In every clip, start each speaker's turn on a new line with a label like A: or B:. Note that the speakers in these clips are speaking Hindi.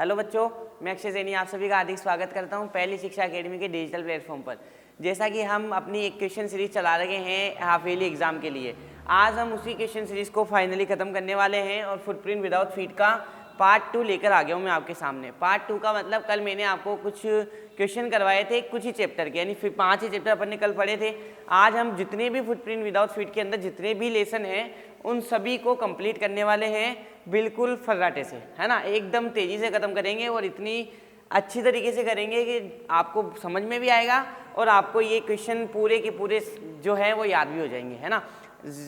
A: हेलो बच्चों, मैं अक्षय सैनी आप सभी का हार्दिक स्वागत करता हूं पहली शिक्षा एकेडमी के डिजिटल प्लेटफॉर्म पर। जैसा कि हम अपनी एक क्वेश्चन सीरीज चला रहे हैं हाफ ईयरली एग्जाम के लिए, आज हम उसी क्वेश्चन सीरीज को फाइनली खत्म करने वाले हैं और फुटप्रिंट विदाउट फीट का पार्ट 2 लेकर आ गया हूँ मैं आपके सामने। पार्ट 2 का मतलब कल मैंने आपको कुछ क्वेश्चन करवाए थे कुछ ही चैप्टर के, यानी फिर 5 ही चैप्टर अपन ने कल पढ़े थे। आज हम जितने भी फुटप्रिंट विदाउट फीट के अंदर जितने भी लेसन हैं उन सभी को कंप्लीट करने वाले हैं बिल्कुल फर्राटे से, है ना। एकदम तेज़ी से ख़त्म करेंगे और इतनी अच्छी तरीके से करेंगे कि आपको समझ में भी आएगा और आपको ये क्वेश्चन पूरे के पूरे जो है वो याद भी हो जाएंगे, है ना।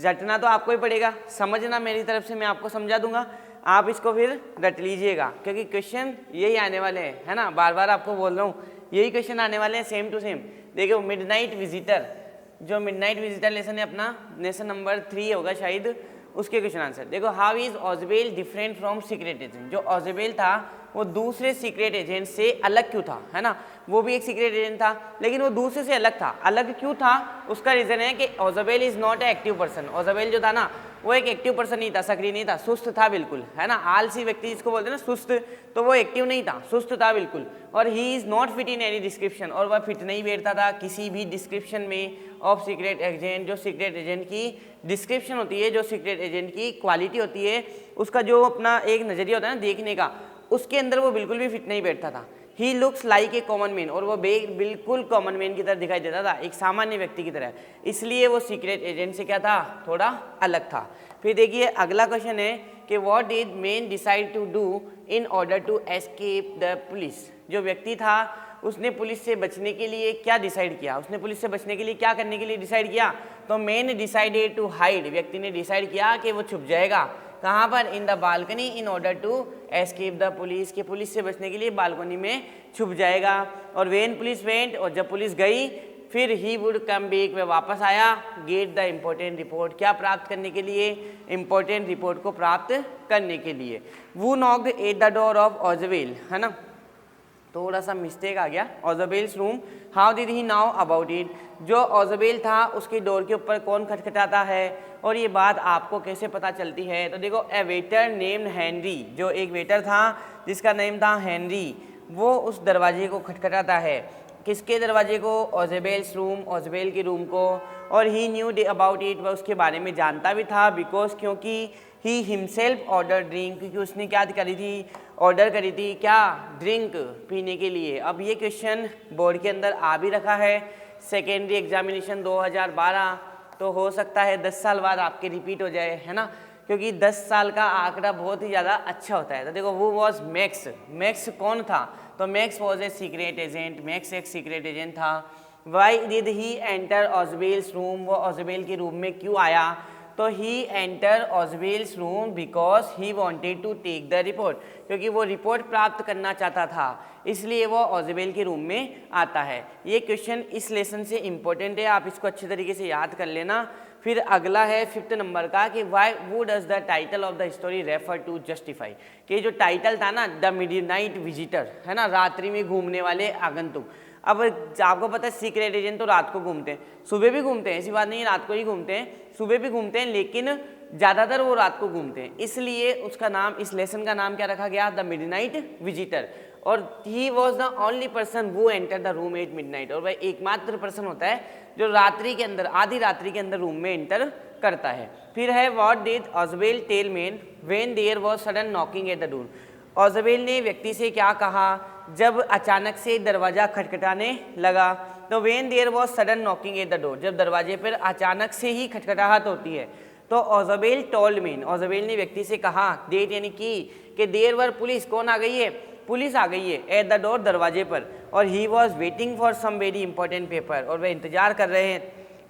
A: रटना तो आपको ही पड़ेगा, समझना मेरी तरफ से मैं आपको समझा दूंगा, आप इसको फिर रट लीजिएगा क्योंकि क्वेश्चन यही आने वाले हैं, है ना। बार बार आपको बोल रहा हूँ यही क्वेश्चन आने वाले हैं सेम टू सेम। देखो मिडनाइट विजिटर, जो मिडनाइट विजिटर लेसन है अपना लेसन नंबर 3 होगा शायद, उसके क्वेश्चन आंसर देखो। How is Ausable different from secret agent. जो ऑजबेल था वो दूसरे सीक्रेट एजेंट से अलग क्यों था, है ना। वो भी एक सीक्रेट एजेंट था लेकिन वो दूसरे से अलग था। अलग क्यों था उसका रीजन है कि Ausable is not a active person. Ausable जो था ना वो एक एक्टिव पर्सन नहीं था, सक्रिय नहीं था, सुस्त था बिल्कुल, है ना। आलसी व्यक्ति जिसको बोलते हैं ना सुस्त, तो वो एक्टिव नहीं था, सुस्त था बिल्कुल। और he is not fit in any description, और वह फिट नहीं बैठता था किसी भी डिस्क्रिप्शन में ऑफ सीक्रेट एजेंट। जो सीक्रेट एजेंट की डिस्क्रिप्शन होती है, जो सीक्रेट एजेंट की क्वालिटी होती है, उसका जो अपना एक नज़रिया होता है ना देखने का, उसके अंदर वो बिल्कुल भी फिट नहीं बैठता था। He looks like a common man, और वो बिल्कुल कॉमन मैन की तरह दिखाई देता था, एक सामान्य व्यक्ति की तरह, इसलिए वो सीक्रेट एजेंट से क्या था, थोड़ा अलग था। फिर देखिए अगला क्वेश्चन है कि what did man decide to do in order to escape the police. जो व्यक्ति था उसने पुलिस से बचने के लिए क्या डिसाइड किया, उसने पुलिस से बचने के लिए क्या करने के लिए डिसाइड किया, तो मैन डिसाइडेड टू हाइड, व्यक्ति ने डिसाइड किया कि वो छुप जाएगा कहाँ पर, in the balcony in order to escape the police, के पुलिस से बचने के लिए बालकनी में छुप जाएगा। और वेन पुलिस वेंट, और जब पुलिस गई फिर ही वुड कम बैक, वह वापस आया, गेट द इम्पोर्टेंट रिपोर्ट, क्या प्राप्त करने के लिए, इम्पोर्टेंट रिपोर्ट को प्राप्त करने के लिए। वो knocked at the door of Ausable, है ना, थोड़ा सा मिस्टेक आ गया, Ausable's room. How did he now about it, जो ऑजबेल था उसकी डोर के ऊपर कौन खटखटाता है और ये बात आपको कैसे पता चलती है। तो देखो ए वेटर नेम्ड हेनरी, जो एक वेटर था जिसका नेम था हेनरी, वो उस दरवाजे को खटखटाता है। किसके दरवाजे को, ऑजबेल्स रूम, ऑजबेल के रूम को। और ही न्यू अबाउट इट, वह उसके बारे में जानता भी था, बिकॉज क्योंकि ही हिमसेल्फ ऑर्डर ड्रिंक, क्योंकि उसने क्या करी थी, ऑर्डर करी थी क्या, ड्रिंक पीने के लिए। अब ये क्वेश्चन बोर्ड के अंदर आ भी रखा है, सेकेंडरी एग्जामिनेशन 2012, तो हो सकता है 10 साल बाद आपके रिपीट हो जाए, है ना, क्योंकि 10 साल का आंकड़ा बहुत ही ज़्यादा अच्छा होता है। तो देखो वो वॉज मैक्स, मैक्स कौन था, तो Max was a secret agent, Max एक सीक्रेट एजेंट था। Why did he enter Ausable's room, वो ऑजबेल के रूम में क्यों आया, तो he enter Ausable's room because he wanted to take the report, क्योंकि वो रिपोर्ट प्राप्त करना चाहता था, इसलिए वो ऑजबेल के रूम में आता है। ये क्वेश्चन इस लेसन से इम्पोर्टेंट है, आप इसको अच्छे तरीके से याद कर लेना। फिर अगला है 5th नंबर का कि why would does the title of the story refer to justify, कि जो टाइटल था ना द मिडनाइट विजिटर, है ना, रात्रि में घूमने वाले आगंतुक। अब आपको पता है सीक्रेट एजेंट तो रात को घूमते हैं, सुबह भी घूमते हैं, ऐसी बात नहीं है रात को ही घूमते हैं, सुबह भी घूमते हैं, लेकिन ज़्यादातर वो रात को घूमते हैं, इसलिए उसका नाम, इस लेसन का नाम क्या रखा गया, द मिडनाइट विजिटर। और he was the only person who enter the room at midnight, और वह एकमात्र पर्सन होता है जो रात्रि के अंदर, आधी रात्रि के अंदर रूम में एंटर करता है। फिर है what did Ausable tell man when there was sudden knocking at the door. Ausable ने व्यक्ति से क्या कहा जब अचानक से दरवाजा खटखटाने लगा, तो when there was sudden knocking at the door, जब दरवाजे पर अचानक से ही खटखटाहट होती है, तो ऑजबेल टोल्ड मैन, ऑजबेल ने व्यक्ति से कहा, डेट यानी कि देयर वर पुलिस, कौन आ गई है, पुलिस आ गई है, एट द डोर, दरवाजे पर। और he was waiting for some very important paper, और वह इंतजार कर रहे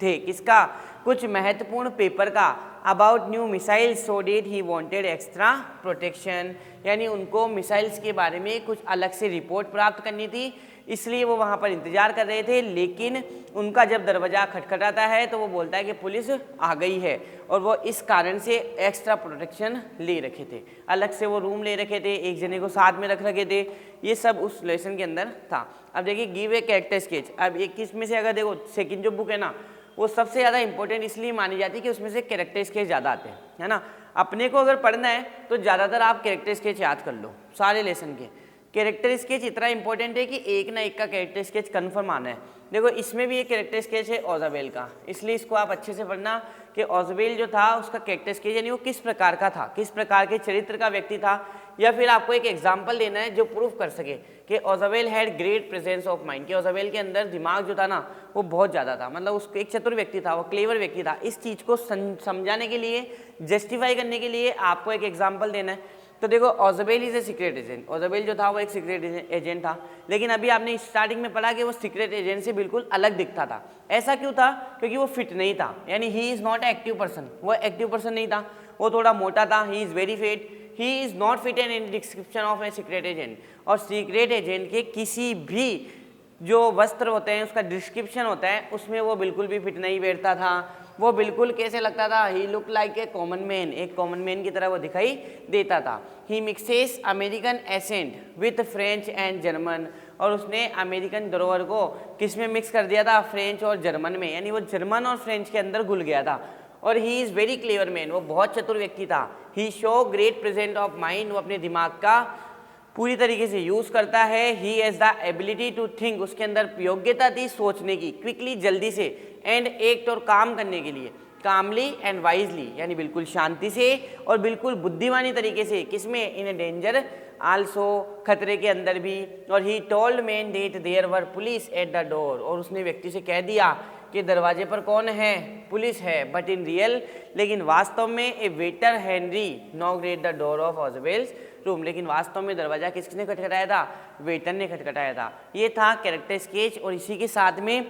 A: थे किसका, कुछ महत्वपूर्ण पेपर का, about new missiles, so that he wanted extra protection, यानी उनको मिसाइल्स के बारे में कुछ अलग से रिपोर्ट प्राप्त करनी थी, इसलिए वो वहाँ पर इंतजार कर रहे थे। लेकिन उनका जब दरवाज़ा खटखटाता है तो वो बोलता है कि पुलिस आ गई है, और वो इस कारण से एक्स्ट्रा प्रोटेक्शन ले रखे थे, अलग से वो रूम ले रखे थे, एक जने को साथ में रख रखे थे, ये सब उस लेसन के अंदर था। अब देखिए गिव ए कैरेक्टर स्केच। अब 21 में से अगर देखो सेकंड जो बुक है ना वो सबसे ज़्यादा इंपॉर्टेंट इसलिए मानी जाती है कि उसमें से कैरेक्टर स्केच ज़्यादा आते हैं, है ना। अपने को अगर पढ़ना है तो ज़्यादातर आप कैरेक्टर स्केच याद कर लो सारे लेसन के, कैरेक्टर स्केच इतना इंपॉर्टेंट है कि एक ना एक का कैरेक्टर स्केच कन्फर्म आना है। देखो इसमें भी एक कैरेक्टर स्केच है ओजाबेल का, इसलिए इसको आप अच्छे से पढ़ना कि ओजाबेल जो था उसका कैरेक्टर स्केच यानी वो किस प्रकार का था, किस प्रकार के चरित्र का व्यक्ति था, या फिर आपको एक एग्जाम्पल देना है जो प्रूफ कर सके कि Ausable had great presence of mind, कि ओजाबेल के अंदर दिमाग जो था ना वो बहुत ज़्यादा था, मतलब उसको एक चतुर व्यक्ति था, वो क्लेवर व्यक्ति था। इस चीज़ को समझाने के लिए, जस्टिफाई करने के लिए आपको एक एग्जाम्पल देना है। तो देखो ओजाबेल इज ए सीक्रेट एजेंट, ओजाबेल जो था वो एक सीक्रेट एजेंट था, लेकिन अभी आपने स्टार्टिंग में पढ़ा कि वो सीक्रेट एजेंट से बिल्कुल अलग दिखता था। ऐसा क्यों था? क्योंकि वो फिट नहीं था, यानी he is not active person, वो एक्टिव पर्सन नहीं था, वो थोड़ा मोटा था, ही is very fit, he is not fit in description of A secret agent. और सीक्रेट एजेंट के किसी भी जो वस्त्र होते हैं उसका डिस्क्रिप्शन होता है उसमें वो बिल्कुल भी फिट नहीं बैठता था, वो बिल्कुल कैसे लगता था, he look like a common man, एक कॉमन मैन की तरह वो दिखाई देता था। He mixes American accent with French and German, और उसने अमेरिकन धरोहर को किस में मिक्स कर दिया था, फ्रेंच और जर्मन में, यानी वो जर्मन और फ्रेंच के अंदर घुल गया था। और he is very clever man, वो बहुत चतुर व्यक्ति था। He show great present of mind, वो अपने दिमाग का पूरी तरीके से यूज़ करता है। He has the ability to think, उसके अंदर योग्यता थी सोचने की, क्विकली जल्दी से, एंड एक्ट और काम करने के लिए, कामली एंड वाइजली, यानी बिल्कुल शांति से और बिल्कुल बुद्धिमानी तरीके से, किसमें, इन ए डेंजर आल्सो, खतरे के अंदर भी। और he told man that there were police at the door, और उसने व्यक्ति से कह दिया कि दरवाजे पर कौन है, पुलिस है। बट इन रियल, लेकिन वास्तव में, a waiter Henry knocked at the door of Isabel's room, लेकिन वास्तव में दरवाजा किसने खटखटाया था, वेटर ने खटखटाया था। ये था कैरेक्टर स्केच, और इसी के साथ में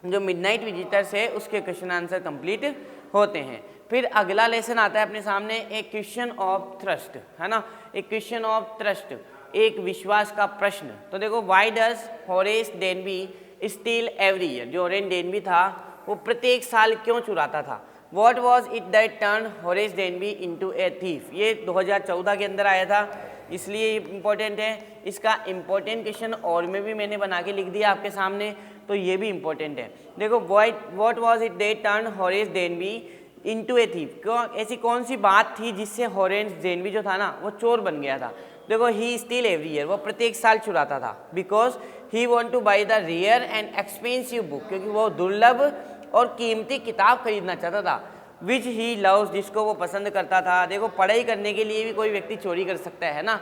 A: जो मिडनाइट विजिटर्स है उसके क्वेश्चन आंसर कंप्लीट होते हैं। फिर अगला लेसन आता है अपने सामने, एक क्वेश्चन ऑफ ट्रस्ट, है ना, एक क्वेश्चन ऑफ ट्रस्ट, एक विश्वास का प्रश्न। तो देखो, why does Horace Denby steel every year, जो होरेस डेनबी था वो प्रत्येक साल क्यों चुराता था। What was it that turn Horace Denby into a thief, ये 2014 के अंदर आया था, इसलिए इंपॉर्टेंट है। इसका इंपॉर्टेंट क्वेश्चन और में भी मैंने बना के लिख दिया आपके सामने, तो ये भी इंपॉर्टेंट है। देखो, what was it that turn Horace Denby into a thief, क्यों, ऐसी कौन सी बात थी जिससे होरेस डेनबी जो था ना वो चोर बन गया था। देखो, ही स्टील एवरी ईयर, वो प्रत्येक साल चुराता था, because he want to buy the rare and expensive book, क्योंकि वो दुर्लभ और कीमती किताब खरीदना चाहता था। विच ही लव्स, जिसको वो पसंद करता था। देखो, पढ़ाई करने के लिए भी कोई व्यक्ति चोरी कर सकता है ना,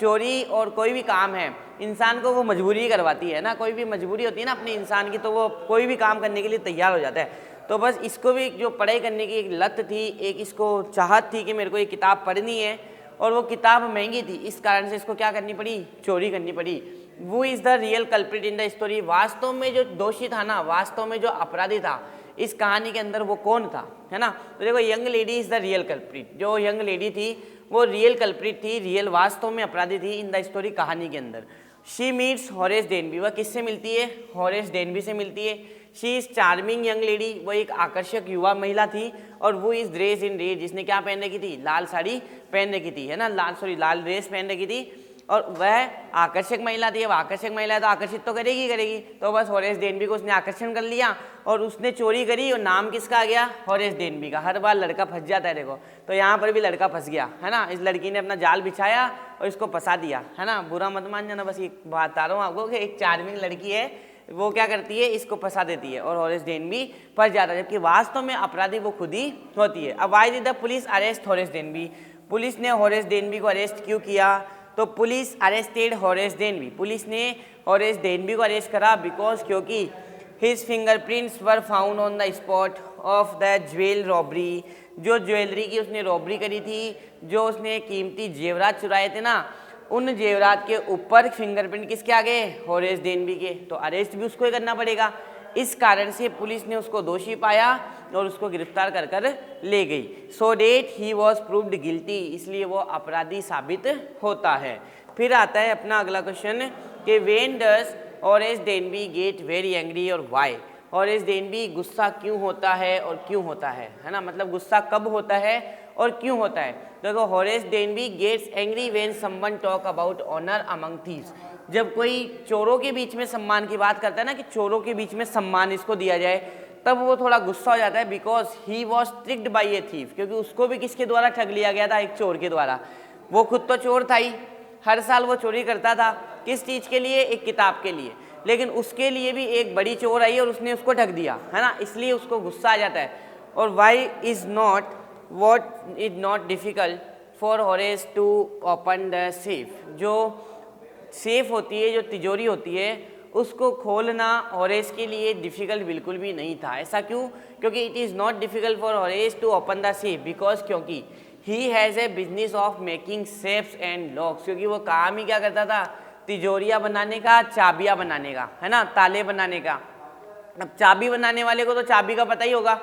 A: चोरी और कोई भी काम है इंसान को वो मजबूरी करवाती है ना, कोई भी मजबूरी होती है ना अपने इंसान की, तो वो कोई भी काम करने के लिए तैयार हो जाता है। तो बस इसको भी जो पढ़ाई करने की एक लत थी, एक इसको चाहत थी कि मेरे को ये किताब पढ़नी है, और वो किताब महंगी थी, इस कारण से इसको क्या करनी पड़ी, चोरी करनी पड़ी। वो is the real culprit in the story, वास्तव में जो दोषी था ना, वास्तव में जो अपराधी था इस कहानी के अंदर वो कौन था, है ना। तो देखो, young lady is the real culprit, जो यंग लेडी थी वो रियल कल्प्रिट थी, रियल वास्तव में अपराधी थी इन द स्टोरी, कहानी के अंदर। शी मीट्स होरेस डेनबी, वह किससे मिलती है, होरेस डेनबी से मिलती है। She is charming young lady, वो एक आकर्षक युवा महिला थी। और वो इज़ ड्रेस इन रेड, जिसने क्या पहन रखी थी, लाल साड़ी पहन रखी थी, है ना, लाल ड्रेस पहन रखी थी, और वह आकर्षक महिला थी। अब आकर्षक महिला है तो आकर्षित तो करेगी। तो बस होरेस डेनबी को उसने आकर्षण कर लिया और उसने चोरी करी, और नाम किसका आ गया, होरेस डेनबी का। हर बार लड़का फंस जाता है, देखो, तो यहाँ पर भी लड़का फंस गया, है ना। इस लड़की ने अपना जाल बिछाया और इसको फंसा दिया, है ना। बुरा मत मान जाना, बस ये बता रहा हूँ आपको कि एक चार्मिंग लड़की है, वो क्या करती है, इसको फंसा देती है और होरेस डेनबी फंस जाता है, जबकि वास्तव में अपराधी वो खुद ही होती है। अब why did the police arrest Horace Denby, police ने होरेस डेनबी को अरेस्ट क्यों किया। तो police arrested Horace Denby, police ने होरेस डेनबी को अरेस्ट करा बिकॉज, क्योंकि his fingerprints were found on the spot of the jewel robbery, जो ज्वेलरी की उसने रॉबरी करी थी, जो उसने कीमती जेवरात चुराए थे ना, उन जेवरात के ऊपर फिंगरप्रिंट किसके आ गए, होरेस डेनबी के। तो अरेस्ट भी उसको ही करना पड़ेगा, इस कारण से पुलिस ने उसको दोषी पाया और उसको गिरफ्तार कर कर ले गई। So that he was proved guilty, इसलिए वो अपराधी साबित होता है। फिर आता है अपना अगला क्वेश्चन कि when does Horace Denby get very angry और व्हाई, होरेस डेनबी गुस्सा क्यों होता है और क्यों होता है ना, मतलब गुस्सा कब होता है और क्यों होता है। देखो, Horace Denby gets angry when someone talk about honour among thieves, जब कोई चोरों के बीच में सम्मान की बात करता है ना, कि चोरों के बीच में सम्मान इसको दिया जाए, तब वो थोड़ा गुस्सा हो जाता है। Because he was tricked by A thief, क्योंकि उसको भी किसके द्वारा ठग लिया गया था, एक चोर के द्वारा। वो खुद तो चोर था ही, हर साल वो चोरी करता था। किस चीज़ के लिए? एक किताब के लिए। लेकिन उसके लिए भी एक बड़ी चोर आई और उसने उसको ढक दिया, है ना, इसलिए उसको गुस्सा आ जाता है। और why is not what is not difficult for Horace to open the safe. जो सेफ होती है, जो तिजोरी होती है, उसको खोलना हॉरेस के लिए डिफ़िकल्ट बिल्कुल भी नहीं था। ऐसा क्यों? क्योंकि it is not difficult for Horace to open the safe because क्योंकि he has a business of making safes and locks. क्योंकि वो काम ही क्या करता था? तिजोरियाँ बनाने का, चाबियाँ बनाने का, है ना, ताले बनाने का। अब चाबी बनाने वाले को तो चाबी का पता ही होगा,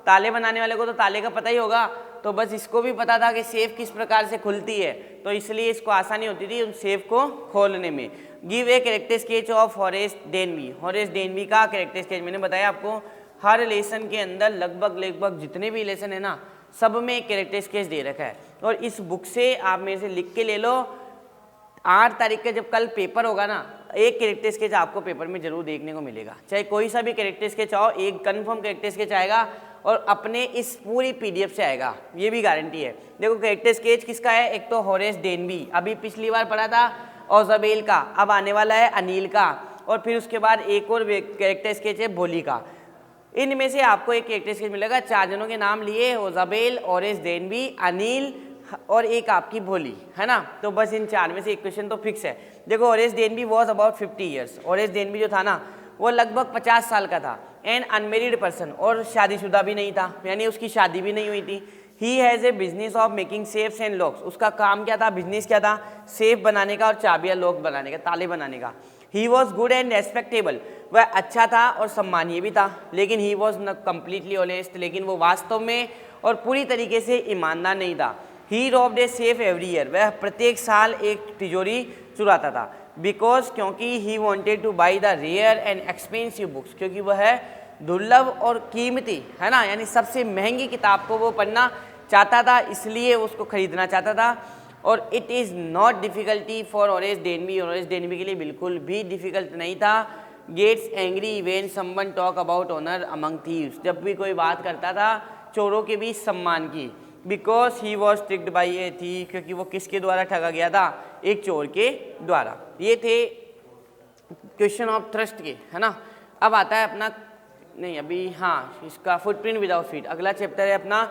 A: ताले बनाने वाले को तो ताले का पता ही होगा। तो बस इसको भी पता था कि सेफ किस प्रकार से खुलती है, तो इसलिए इसको आसानी होती थी उन सेफ को खोलने में। Give a character sketch of Horace Denby. Horace Denby का कैरेक्टर स्केच मैंने बताया आपको, हर लेसन के अंदर लगभग जितने भी लेसन है ना, सब में एक कैरेक्टर स्केच दे रखा है। और इस बुक से आप मेरे से लिख के ले लो, 8 तारीख का जब कल पेपर होगा ना, एक कैरेक्टर स्केच आपको पेपर में जरूर देखने को मिलेगा। चाहे कोई सा भी कैरेक्टर स्केच आओ, एक कंफर्म कैरेक्टर स्केच आएगा और अपने इस पूरी पीडीएफ से आएगा, ये भी गारंटी है। देखो कैरेक्टर स्केच किसका है? एक तो हॉरेस डेनबी, अभी पिछली बार पढ़ा था ओजाबेल का, अब आने वाला है अनिल का, और फिर उसके बाद एक और कैरेक्टर स्केच है भोली का। इनमें से आपको एक कैरेक्टर स्केच मिलेगा, 4 जनों के नाम लिए, ओजाबेल, हॉरेस डेनबी, अनिल और एक आपकी भोली, है ना। तो बस इन 4 में से एक क्वेश्चन तो फिक्स है। देखो Horace Denby was about 50 years. Horace Denby जो था ना, वो लगभग 50 साल का था। एन अनमेरिड पर्सन, और शादीशुदा भी नहीं था, यानी उसकी शादी भी नहीं हुई थी। ही has a business of making safes and locks. उसका काम क्या था? बिजनेस क्या था? सेफ बनाने का और चाबियाँ लॉक बनाने का, ताले बनाने का। He was good and respectable, वह अच्छा था और सम्मानीय भी था। लेकिन ही वॉज न कम्प्लीटली ऑनेस्ट, लेकिन वो वास्तव में और पूरी तरीके से ईमानदार नहीं था। He robbed a safe every year, वह प्रत्येक साल एक तिजोरी चुराता था। बिकॉज क्योंकि he wanted to buy the rare and expensive books, क्योंकि वह दुर्लभ और कीमती, है ना, यानी सबसे महंगी किताब को वो पढ़ना चाहता था, इसलिए उसको खरीदना चाहता था। और it is not difficulty for Horace Denby, Horace Denby के लिए बिल्कुल भी डिफ़िकल्ट नहीं था। Gets angry when someone talk about honour among thieves, जब भी कोई बात करता था चोरों के बीच सम्मान की। Because he was tricked by a thief, क्योंकि वो किसके द्वारा ठगा गया था? एक चोर के द्वारा। ये थे क्वेश्चन ऑफ थ्रस्ट के, है ना। अब आता है अपना, नहीं अभी, हाँ, इसका फुटप्रिंट विदाउट फीट। अगला चैप्टर है अपना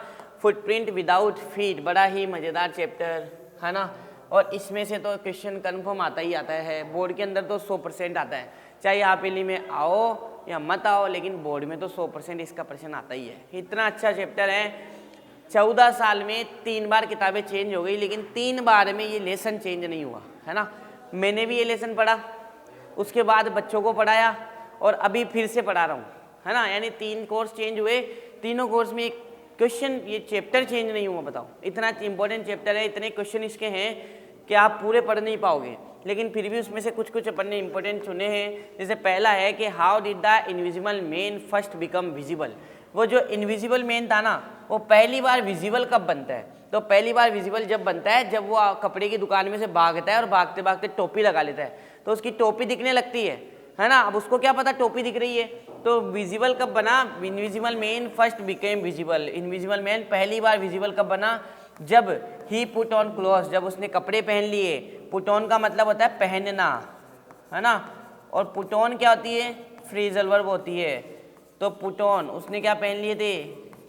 A: फुटप्रिंट विदाउट फीट, बड़ा ही मज़ेदार चैप्टर, है ना। और इसमें से तो क्वेश्चन कन्फर्म आता ही आता है, बोर्ड के अंदर तो 100% आता है, चाहे आप इली में आओ या मत आओ, लेकिन बोर्ड में तो 100% इसका प्रश्न आता ही है। इतना अच्छा चैप्टर है। 14 साल में 3 बार किताबें चेंज हो गई, लेकिन 3 बार में ये लेसन चेंज नहीं हुआ, है ना। मैंने भी ये लेसन पढ़ा, उसके बाद बच्चों को पढ़ाया और अभी फिर से पढ़ा रहा हूँ, है ना। यानी 3 कोर्स चेंज हुए, तीनों कोर्स में एक क्वेश्चन, ये चैप्टर चेंज नहीं हुआ। बताओ, इतना इंपॉर्टेंट चैप्टर है, इतने क्वेश्चन इसके हैं कि आप पूरे पढ़ नहीं पाओगे, लेकिन फिर भी उसमें से कुछ अपन ने इंपॉर्टेंट चुने हैं। जैसे पहला है कि how did the invisible man first become visible. वो जो इनविजिबल मैन था ना, वो पहली बार विजिबल कब बनता है? तो पहली बार विजिबल जब बनता है जब वो कपड़े की दुकान में से भागता है और भागते भागते टोपी लगा लेता है, तो उसकी टोपी दिखने लगती है ना। अब उसको क्या पता टोपी दिख रही है, तो विजिबल कब बना? Invisible man first became visible. Invisible man पहली बार विजिबल कब बना? जब ही पुट ऑन क्लॉथ, जब उसने कपड़े पहन लिए। पुट ऑन का मतलब होता है पहनना, है ना, और पुट ऑन क्या होती है? फ्रेजल वर्ब होती है। तो पुट ऑन, उसने क्या पहन लिए थे?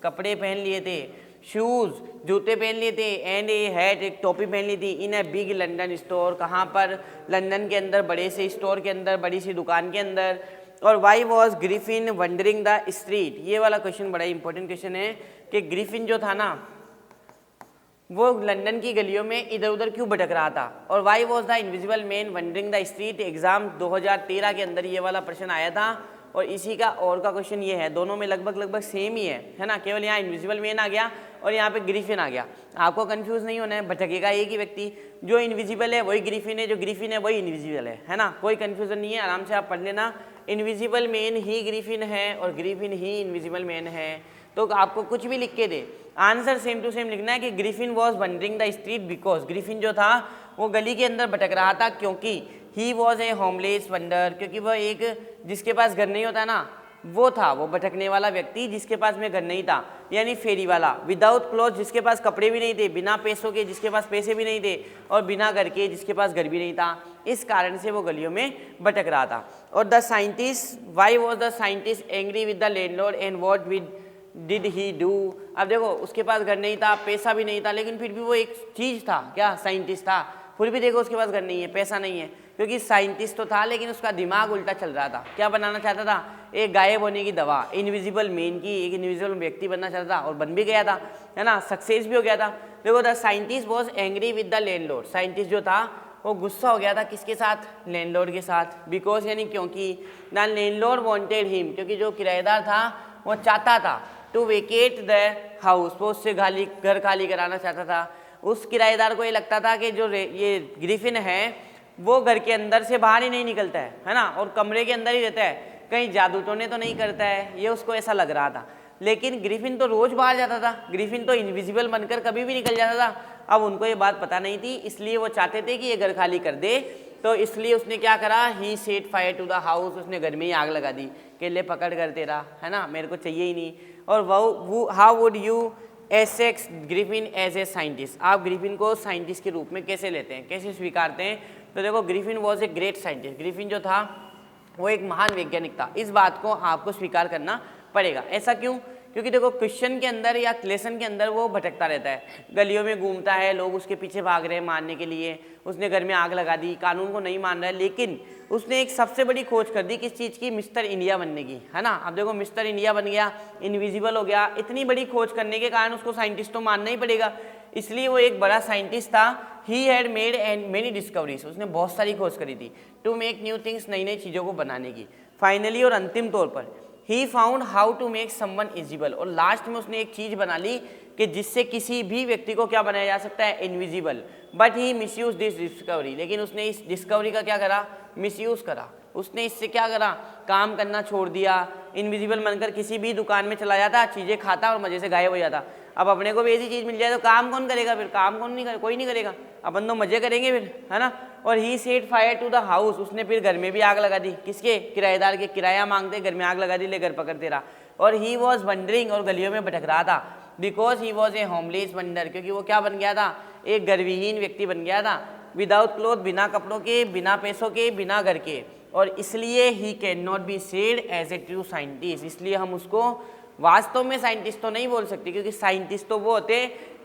A: कपड़े पहन लिए थे। शूज़, जूते पहन लिए थे। एंड ए हैट, एक टोपी पहन ली थी। इन ए बिग लंदन स्टोर, कहाँ पर? लंदन के अंदर, बड़े से स्टोर के अंदर, बड़ी सी दुकान के अंदर। और why was Griffin wondering the street, ये वाला क्वेश्चन बड़ा इंपॉर्टेंट क्वेश्चन है कि ग्रिफिन जो था ना, वो लंदन की गलियों में इधर उधर क्यों भटक रहा था। और why was the invisible man wondering the street, exam 2013 के अंदर ये वाला प्रश्न आया था। और इसी का और का क्वेश्चन ये है, दोनों में लगभग सेम ही है ना, केवल यहाँ इनविजिबल मैन आ गया और यहाँ पे ग्रिफिन आ गया। आपको कंफ्यूज नहीं होना है, भटकेगा एक ही व्यक्ति, जो इनविजिबल है वही ग्रिफिन है, जो ग्रिफिन है वही इनविजिबल है ना, कोई कंफ्यूजन नहीं है, आराम से आप पढ़ लेना। इनविजिबल मैन ही ग्रिफिन है और ग्रिफिन ही इनविजिबल मैन है। तो आपको कुछ भी लिख के दे, आंसर सेम टू सेम लिखना है कि Griffin was wondering the street because, Griffin जो था वो गली के अंदर भटक रहा था क्योंकि he was a homeless wonder, क्योंकि वह एक जिसके पास घर नहीं होता ना, वो था वो भटकने वाला व्यक्ति जिसके पास में घर नहीं था, यानी फेरी वाला। विदाउट क्लॉथ जिसके पास कपड़े भी नहीं थे, बिना पैसों के जिसके पास पैसे भी नहीं थे, और बिना घर के जिसके पास घर भी नहीं था। इस कारण से वो गलियों में भटक रहा था। और the scientist, Y was the scientist angry with the landlord and what did he do. अब देखो उसके पास घर नहीं था, पैसा भी नहीं था, लेकिन फिर भी वो एक चीज़ था, क्या, साइंटिस्ट था। फिर भी देखो उसके पास घर नहीं है, पैसा नहीं है, क्योंकि साइंटिस्ट तो था लेकिन उसका दिमाग उल्टा चल रहा था। क्या बनाना चाहता था? एक गायब होने की दवा, इनविजिबल मैन की, एक इनविजिबल व्यक्ति बनना चाहता था, और बन भी गया था, है ना, सक्सेस भी हो गया था। देखो the scientist was angry with the landlord, scientist जो था वो गुस्सा हो गया था, किसके साथ? लैंडलॉर्ड के साथ। बिकॉज यानी क्योंकि द लैंडलॉर्ड वांटेड हिम, क्योंकि जो किराएदार था वो चाहता था टू वेकेट द हाउस, वो उससे घर खाली कराना चाहता था। उस किराएदार को ये लगता था कि जो ये ग्रिफिन है वो घर के अंदर से बाहर ही नहीं निकलता है ना, और कमरे के अंदर ही रहता है, कहीं जादू टोने तो नहीं करता है, ये उसको ऐसा लग रहा था। लेकिन ग्रिफिन तो रोज बाहर जाता था, ग्रिफिन तो इनविजिबल बनकर कभी भी निकल जाता था। अब उनको ये बात पता नहीं थी, इसलिए वो चाहते थे कि ये घर खाली कर दे। तो इसलिए उसने क्या करा? He set fire to the house, उसने घर में ही आग लगा दी कि ले पकड़ कर तेरा, है ना, मेरे को चाहिए ही नहीं। और वो हाउ वुड यू एसेक्स ग्रिफिन एज ए साइंटिस्ट, आप ग्रिफिन को साइंटिस्ट के रूप में कैसे लेते हैं, कैसे स्वीकारते हैं? तो देखो Griffin was a great scientist, Griffin जो था वो एक महान वैज्ञानिक था, इस बात को आपको स्वीकार करना पड़ेगा। ऐसा क्यों? क्योंकि देखो क्वेश्चन के अंदर या लेसन के अंदर वो भटकता रहता है, गलियों में घूमता है, लोग उसके पीछे भाग रहे हैं मारने के लिए, उसने घर में आग लगा दी, कानून को नहीं मान रहा है, लेकिन उसने एक सबसे बड़ी खोज कर दी, किस चीज़ की? मिस्टर इंडिया बनने की, है ना। अब देखो मिस्टर इंडिया बन गया, इनविजिबल हो गया, इतनी बड़ी खोज करने के कारण उसको साइंटिस्ट तो मानना ही पड़ेगा, इसलिए वो एक बड़ा साइंटिस्ट था। He had made and many discoveries, उसने बहुत सारी खोज करी थी, टू मेक न्यू थिंग्स, नई नई चीज़ों को बनाने की। फाइनली और अंतिम तौर पर he found how to make someone visible, और लास्ट में उसने एक चीज़ बना ली कि जिससे किसी भी व्यक्ति को क्या बनाया जा सकता है? Invisible. But he misuse this discovery, लेकिन उसने इस डिस्कवरी का क्या करा? मिसयूज करा। उसने इससे क्या करा? काम करना छोड़ दिया, इनविजिबल बनकर किसी भी दुकान में चला जाता, चीज़ें खाता और मज़े से गायब हो जाता। अब अपने को भी ऐसी चीज़ मिल जाए तो काम कौन करेगा फिर? काम कौन नहीं कोई नहीं करेगा, अपन तो मज़े करेंगे फिर, है ना। और he set fire to the house, उसने फिर घर में भी आग लगा दी, किसके? किराएदार के, किराया मांगते, घर में आग लगा दी, ले घर पकड़ते रहा। और ही वॉज वंडरिंग, और गलियों में भटक रहा था, because he was a homeless wonder, क्योंकि वो क्या बन गया था? एक गर्भहीन व्यक्ति बन गया था, विदाउट क्लोथ, बिना कपड़ों के, बिना पैसों के, बिना घर के। और इसलिए he can not be said as a true scientist, इसलिए हम उसको वास्तव में साइंटिस्ट तो नहीं बोल सकते, क्योंकि साइंटिस्ट तो वो होते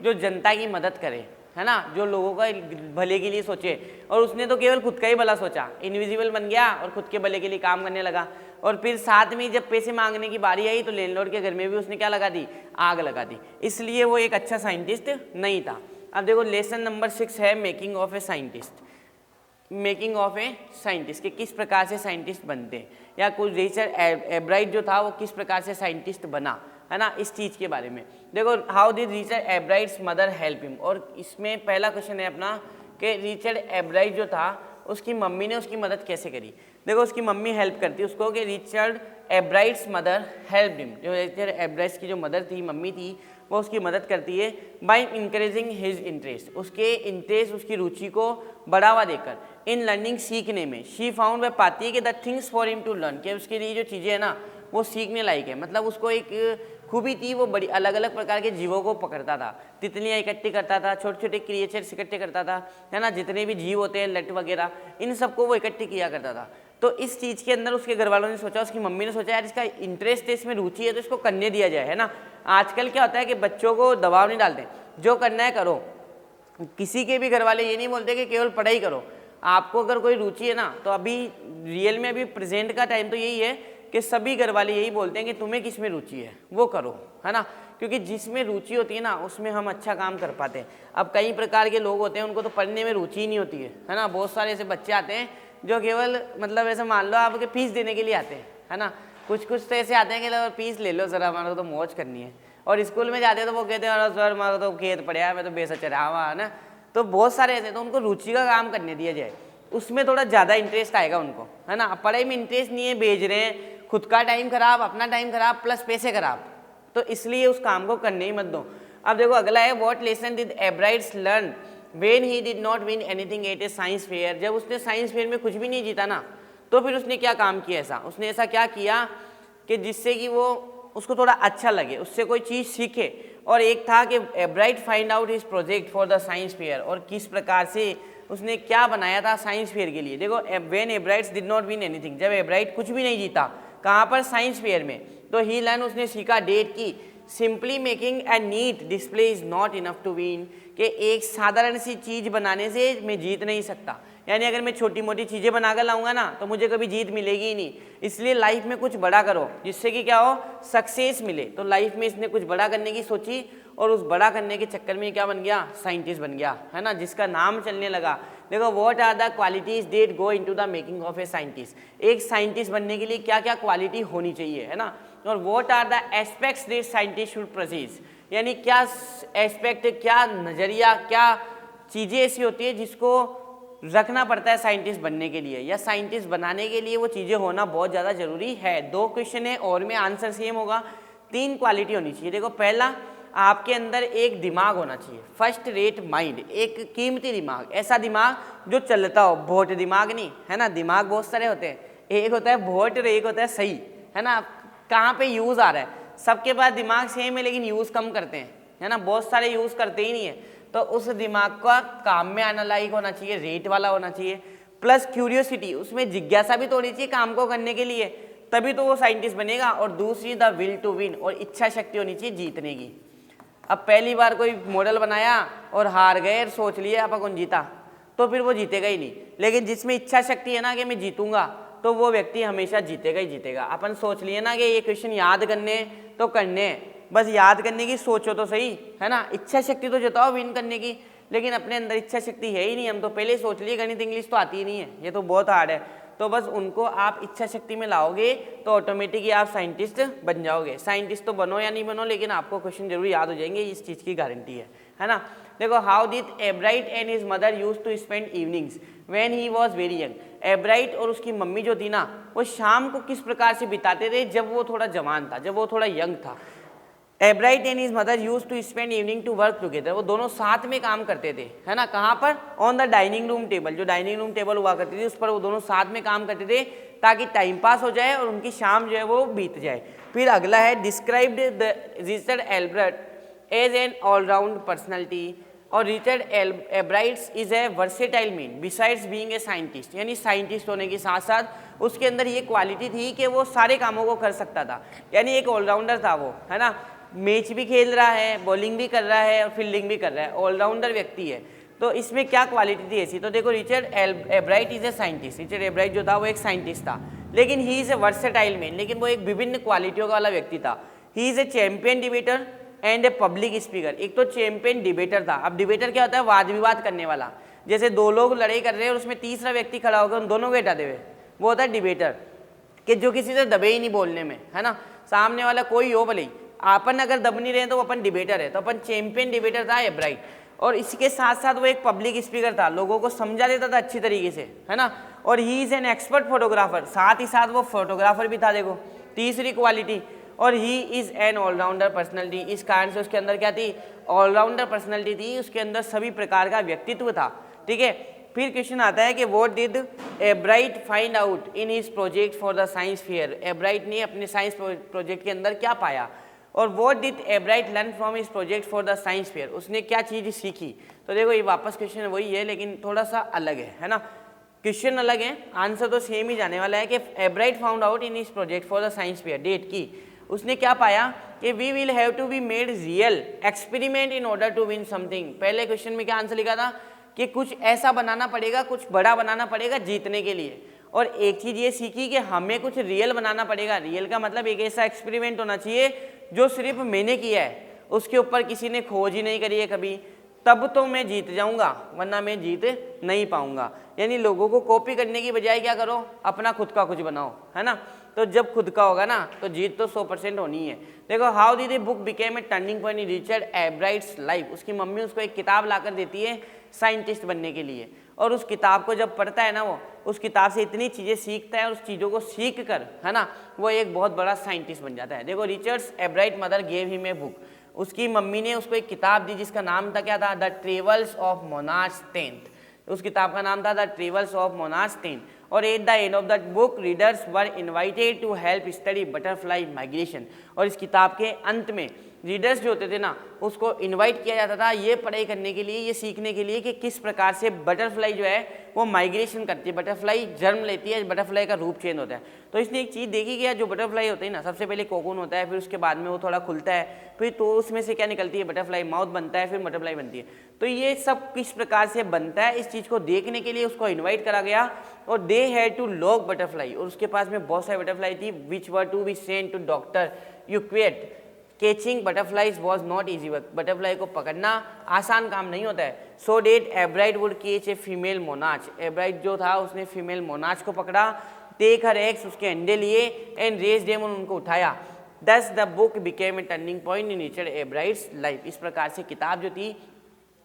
A: जो जनता की मदद करे, है ना, जो लोगों का भले के लिए सोचे। और उसने तो केवल खुद का ही भला सोचा, इनविजिबल बन गया और खुद के भले के लिए काम करने लगा। और फिर साथ में जब पैसे मांगने की बारी आई तो लैंडलॉर्ड के घर में भी उसने क्या लगा दी? आग लगा दी। इसलिए वो एक अच्छा साइंटिस्ट नहीं था। अब देखो लेसन नंबर 6 है making of a scientist. Making of a scientist, कि किस प्रकार से साइंटिस्ट बनते हैं, या कुछ रिचर्ड एब्राइट जो था वो किस प्रकार से साइंटिस्ट बना, है ना, इस चीज़ के बारे में। देखो how did Richard Ebright's mother help him, और इसमें पहला क्वेश्चन है अपना कि रिचर्ड एब्राइट जो था उसकी मम्मी ने उसकी मदद कैसे करी। देखो उसकी मम्मी हेल्प करती है उसको, कि Richard Ebright's mother help him, जो रिचर्ड एब्राइट्स की जो मदर थी, मम्मी थी, वो उसकी मदद करती है बाय इंकरेजिंग हिज इंटरेस्ट, उसके इंटरेस्ट, उसकी रुचि को बढ़ावा देकर, इन लर्निंग, सीखने में। शी फाउंड, वह पाती है कि the things for him to learn, कि उसके लिए जो चीज़ें हैं ना वो सीखने लायक है। मतलब उसको एक खूबी थी, वो बड़ी अलग अलग प्रकार के जीवों को पकड़ता था, तितलियाँ इकट्ठी करता था, छोटे छोटे क्रिएचर्स इकट्ठे करता था, है ना, जितने भी जीव होते हैं, लट वगैरह, इन सबको वो इकट्ठी किया करता था। तो इस चीज़ के अंदर उसके घर वालों ने सोचा, उसकी मम्मी ने सोचा यार इसका इंटरेस्ट है, इसमें रुचि है, तो इसको करने दिया जाए, है ना। आजकल क्या होता है कि बच्चों को दबाव नहीं डालते, जो करना है करो। किसी के भी घर वाले ये नहीं बोलते कि केवल पढ़ाई करो, आपको अगर कोई रुचि है ना, तो अभी रियल में अभी प्रेजेंट का टाइम तो यही है कि सभी घर वाले यही बोलते हैं कि तुम्हें किस में रुचि है वो करो, है ना, क्योंकि जिसमें रुचि होती है ना उसमें हम अच्छा काम कर पाते हैं। अब कई प्रकार के लोग होते हैं उनको तो पढ़ने में रुचि ही नहीं होती है ना। बहुत सारे ऐसे बच्चे आते हैं जो केवल मतलब ऐसे मान लो आपके फीस देने के लिए आते हैं, है ना। कुछ तो ऐसे आते हैं कि फीस ले लो ज़रा, हमारे को तो मौज करनी है। और स्कूल में जाते हैं तो वो कहते हैं सर हमारा तो खेत पड़ा है, मैं तो बेसा चढ़ा हुआ, है ना। तो बहुत सारे ऐसे, तो उनको रुचि का काम करने दिया जाए, उसमें थोड़ा ज़्यादा इंटरेस्ट आएगा उनको, है ना। पढ़ाई में इंटरेस्ट नहीं है, भेज रहे हैं, खुद का टाइम खराब, अपना टाइम खराब, प्लस पैसे खराब, तो इसलिए उस काम को करने ही मत दो। अब देखो अगला है, what lesson did Ebright's learn when he did not win anything at a science fair. जब उसने साइंस फेयर में कुछ भी नहीं जीता ना, तो फिर उसने क्या काम किया ऐसा, उसने ऐसा क्या किया कि जिससे कि वो उसको थोड़ा अच्छा लगे, उससे कोई चीज़ सीखे। और एक था कि एब्राइट find out his project for the science fair, और किस प्रकार से उसने क्या बनाया था साइंस फेयर के लिए। देखो when Ebright's did not win anything, जब एब्राइट कुछ भी नहीं जीता, कहाँ पर, साइंस फेयर में, तो ही लर्न, उसने सीखा डेट की simply making a neat display is not enough to win, कि एक साधारण सी चीज़ बनाने से मैं जीत नहीं सकता। यानी अगर मैं छोटी मोटी चीज़ें बनाकर लाऊंगा ना तो मुझे कभी जीत मिलेगी ही नहीं। इसलिए लाइफ में कुछ बड़ा करो जिससे कि क्या हो, सक्सेस मिले। तो लाइफ में इसने कुछ बड़ा करने की सोची और उस बड़ा करने के चक्कर में क्या बन गया, साइंटिस्ट बन गया, है ना, जिसका नाम चलने लगा। देखो what are the qualities that go into the making of a scientist. एक साइंटिस्ट बनने के लिए क्या क्या क्वालिटी होनी चाहिए, है ना। और what are the aspects that scientist should possess, यानी क्या एस्पेक्ट, क्या नज़रिया, क्या चीज़ें ऐसी होती है जिसको रखना पड़ता है साइंटिस्ट बनने के लिए, या साइंटिस्ट बनाने के लिए वो चीज़ें होना बहुत ज़्यादा ज़रूरी है। 2 क्वेश्चन है और में आंसर सेम होगा। 3 क्वालिटी होनी चाहिए। देखो पहला, आपके अंदर एक दिमाग होना चाहिए, फर्स्ट रेट माइंड, एक कीमती दिमाग, ऐसा दिमाग जो चलता हो, भोट दिमाग नहीं, है ना। दिमाग बहुत सारे होते हैं, एक होता है भोट और एक होता है सही, है ना। कहाँ पे यूज़ आ रहा है, सबके पास दिमाग सेम है लेकिन यूज़ कम करते हैं, है ना, बहुत सारे यूज़ करते ही नहीं है। तो उस दिमाग का काम में आना लायक होना चाहिए, रेट वाला होना चाहिए, प्लस क्यूरियोसिटी, उसमें जिज्ञासा भी तो होनी चाहिए काम को करने के लिए, तभी तो वो साइंटिस्ट बनेगा। और दूसरी द विल टू विन, और इच्छा शक्ति होनी चाहिए जीतने की। अब पहली बार कोई मॉडल बनाया और हार गए, सोच लिया आप कौन जीता, तो फिर वो जीतेगा ही नहीं। लेकिन जिसमें इच्छा शक्ति है ना कि मैं जीतूंगा, तो वो व्यक्ति हमेशा जीतेगा ही जीतेगा। अपन सोच लिए ना कि ये क्वेश्चन याद करने तो करने, बस याद करने की सोचो तो सही, है ना, इच्छा शक्ति तो जताओ विन करने की, लेकिन अपने अंदर इच्छा शक्ति है ही नहीं। हम तो पहले ही सोच लिए गणित इंग्लिश तो आती ही नहीं है, ये तो बहुत हार्ड है। तो बस उनको आप इच्छा शक्ति में लाओगे तो ऑटोमेटिकली आप साइंटिस्ट बन जाओगे। साइंटिस्ट तो बनो या नहीं बनो, लेकिन आपको क्वेश्चन जरूर याद हो जाएंगे, इस चीज़ की गारंटी है ना। देखो how did Ebright and his mother used to spend evenings when he was very young. Ebright और उसकी मम्मी जो थी ना, वो शाम को किस प्रकार से बिताते थे जब वो थोड़ा जवान था, जब वो थोड़ा यंग था। Ebright and his mother used to spend evening to work together, वो दोनों साथ में काम करते थे, है ना। कहाँ पर, on the dining room table, जो डाइनिंग रूम टेबल हुआ करती थी उस पर वो दोनों साथ में काम करते थे, ताकि टाइम पास हो जाए और उनकी शाम जो है वो बीत जाए। फिर अगला है, described the Richard Albert as an all round personality, और Richard Ebright's is a versatile man besides being a scientist, यानी साइंटिस्ट होने के साथ साथ उसके अंदर ये क्वालिटी थी कि वो सारे कामों को कर सकता था, यानी एक ऑलराउंडर था वो, है ना। मैच भी खेल रहा है, बॉलिंग भी कर रहा है और फील्डिंग भी कर रहा है, ऑलराउंडर व्यक्ति है। तो इसमें क्या क्वालिटी थी ऐसी, तो देखो Richard एब्राइट is a scientist, Richard एब्राइट जो था वो एक साइंटिस्ट था, लेकिन he is a versatile man, लेकिन वो एक विभिन्न क्वालिटियों वाला व्यक्ति था। He is a champion debater and a public speaker. एक तो चैंपियन डिबेटर था। अब डिबेटर क्या होता है, वाद विवाद करने वाला, जैसे 2 लोग लड़ाई कर रहे हैं और उसमें तीसरा व्यक्ति खड़ा होकर उन दोनों को हटा देवे, वो होता है डिबेटर, कि जो किसी से दबे ही नहीं बोलने में, है ना। सामने वाला कोई हो भले, अपन अगर दब नहीं रहे तो अपन डिबेटर है, तो अपन चैंपियन डिबेटर था एब्राइट। और इसके साथ साथ वो एक पब्लिक स्पीकर था, लोगों को समझा देता था अच्छी तरीके से, है ना। और he is an expert photographer, साथ ही साथ वो फोटोग्राफर भी था, देखो तीसरी क्वालिटी। और he is an allrounder personality, इस कारण से उसके अंदर क्या थी, ऑलराउंडर पर्सनैलिटी थी, उसके अंदर सभी प्रकार का व्यक्तित्व था, ठीक है। फिर क्वेश्चन आता है कि what did एब्राइट find out in his project for the science fair. एब्राइट ने अपने साइंस प्रोजेक्ट के अंदर क्या पाया, और what did एब्राइट learn from his project for the science fair, उसने क्या चीज़ सीखी। तो देखो ये वापस क्वेश्चन वही है लेकिन थोड़ा सा अलग है ना। क्वेश्चन अलग है, आंसर तो सेम ही जाने वाला है कि Ebright found out in his project for the science fair that की, उसने क्या पाया कि we will have to be made real experiment in order to win something. पहले क्वेश्चन में क्या आंसर लिखा था कि कुछ ऐसा बनाना पड़ेगा, कुछ बड़ा बनाना पड़ेगा जीतने के लिए। और एक चीज़ ये सीखी कि हमें कुछ रियल बनाना पड़ेगा। रियल का मतलब एक ऐसा एक्सपेरिमेंट होना चाहिए जो सिर्फ मैंने किया है, उसके ऊपर किसी ने खोज ही नहीं करी है कभी, तब तो मैं जीत जाऊंगा, वरना मैं जीत नहीं पाऊंगा। यानी लोगों को कॉपी करने की बजाय क्या करो, अपना खुद का कुछ बनाओ, है ना। तो जब खुद का होगा ना तो जीत तो 100% होनी है। देखो how did a book became a turning point in Richard Ebright's life. उसकी मम्मी उसको एक किताब लाकर देती है साइंटिस्ट बनने के लिए, और उस किताब को जब पढ़ता है ना वो उस किताब से इतनी चीज़ें सीखता है और उस चीज़ों को सीख कर, है ना, वो एक बहुत बड़ा साइंटिस्ट बन जाता है। देखो Richards एब्राइट mother gave him a book, उसकी मम्मी ने उसको एक किताब दी जिसका नाम था क्या था, the travels of monarch tenth. उस किताब का नाम था the travels of monarch tenth. और at the end of the book readers were invited to help study butterfly migration. और इस किताब के अंत में रीडर्स जो होते थे ना, उसको इनवाइट किया जाता था ये पढ़ाई करने के लिए, ये सीखने के लिए कि किस प्रकार से बटरफ्लाई जो है वो माइग्रेशन करती है, बटरफ्लाई जन्म लेती है, बटरफ्लाई का रूप चेंज होता है। तो इसने एक चीज़ देखी कि जो बटरफ्लाई होती है ना, सबसे पहले कोकून होता है, फिर उसके बाद में वो थोड़ा खुलता है, फिर तो उसमें से क्या निकलती है, बटरफ्लाई माउथ बनता है, फिर बटरफ्लाई बनती है। तो ये सब किस प्रकार से बनता है, इस चीज़ को देखने के लिए उसको इन्वाइट करा गया। और they had to log butterfly, और उसके पास में बहुत सारी बटरफ्लाई थी, which were to be sent to doctor Urquhart. Catching butterflies was not easy work, butterfly को पकड़ना आसान काम नहीं होता है। So that Ebright would catch a female monarch, Ebright जो था उसने फीमेल मोनाच को पकड़ा, टेक हर एग्स, उसके अंडे लिए, एंड रेज डेम, उनको उठाया। Thus the book became a turning point in nature Ebright's life. इस प्रकार से किताब जो थी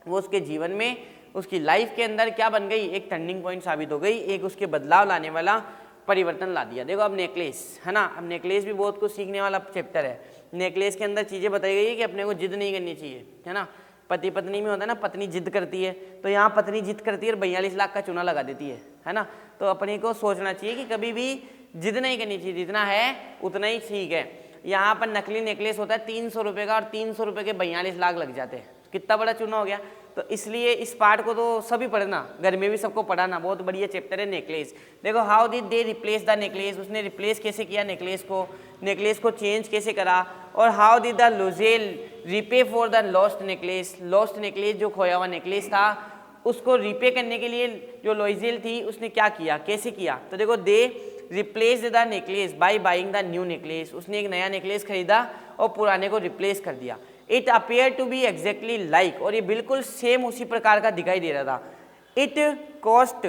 A: वो उसके जीवन में, उसकी लाइफ के अंदर क्या बन गई, एक टर्निंग पॉइंट साबित हो गई, एक उसके बदलाव लाने वाला परिवर्तन ला दिया। देखो अब नेकलेस है ना, अब नेकलेस भी बहुत कुछ सीखने वाला चैप्टर है। नेकलेस के अंदर चीज़ें बताई गई है कि अपने को जिद नहीं करनी चाहिए, है ना। पति पत्नी में होता है ना, पत्नी जिद करती है, तो यहाँ पत्नी जिद करती है और 42 लाख का चूना लगा देती है ना। तो अपने को सोचना चाहिए कि कभी भी जिद नहीं करनी चाहिए, जितना है उतना ही ठीक है। यहाँ पर नकली नेकलेस होता है 300 रुपये का, और 300 रुपये के 42 लाख लग जाते हैं, कितना बड़ा चूना हो गया। तो इसलिए इस पार्ट को तो सभी पढ़ना, घर में भी सबको पढ़ाना, बहुत बढ़िया चैप्टर है नेकलेस। देखो how did they replace the necklace, उसने रिप्लेस कैसे किया नेकलेस को चेंज कैसे करा। और how did the लोजेल repay for the lost necklace, lost necklace जो खोया हुआ नेकलेस था उसको रिपे करने के लिए जो लोजेल थी उसने क्या किया, कैसे किया। तो देखो they replace the necklace by buying the new necklace, उसने एक नया नेकलेस खरीदा और पुराने को रिप्लेस कर दिया। It appear to be exactly like, और ये बिल्कुल सेम उसी प्रकार का दिखाई दे रहा था। It cost